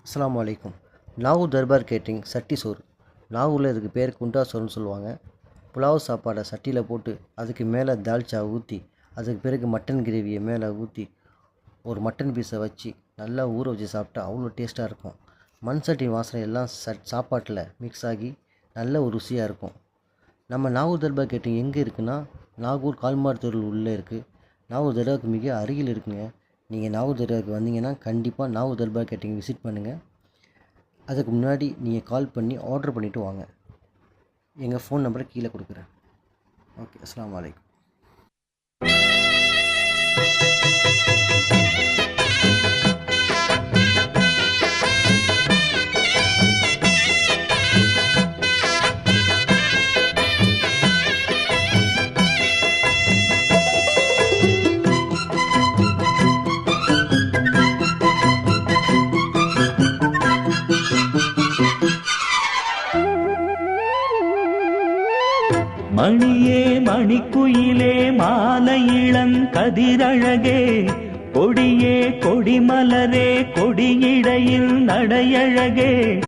அஸ்ஸலாமு அலைக்கும். நாகூர் தர்பார் கேட்ரிங் சட்டி சோறு. நாகூரில் இதுக்கு பேர் குண்டா சோறுன்னு சொல்லுவாங்க. புலாவ் சாப்பாடை சட்டியில் போட்டு அதுக்கு மேலே தால்ச்சா ஊற்றி அதுக்கு பிறகு மட்டன் கிரேவியை மேலே ஊற்றி ஒரு மட்டன் பீஸை வச்சு நல்லா ஊற வச்சு சாப்பிட்டா அவ்வளோ டேஸ்ட்டாக இருக்கும். மண் சட்டி வாசனை எல்லாம் சாப்பாட்டில் மிக்ஸ் ஆகி நல்ல ஒரு ருசியாக இருக்கும். நம்ம நாகூர் தர்பார் கேட்ரிங் எங்கே இருக்குன்னா, நாகூர் கால்மார் தெருவில் உள்ளே இருக்குது. நாகூர் தர்பாருக்கு மிக அருகில் இருக்குங்க. நீங்கள் நாகூர் தர்பாருக்கு வந்தீங்கன்னா கண்டிப்பாக நாகூர் தர்பார் கேட்ரிங் விசிட் பண்ணுங்கள். அதுக்கு முன்னாடி நீங்கள் கால் பண்ணி ஆர்டர் பண்ணிவிட்டு வாங்க. எங்கள் ஃபோன் நம்பரை கீழே கொடுக்குறேன். ஓகே, அஸ்ஸலாமு அலைக்கும். மணியே மணிக்குயிலே மாலை இளங்கதிரழகே, கொடியே கொடிமலரே கொடியிடையில் நடையழகே.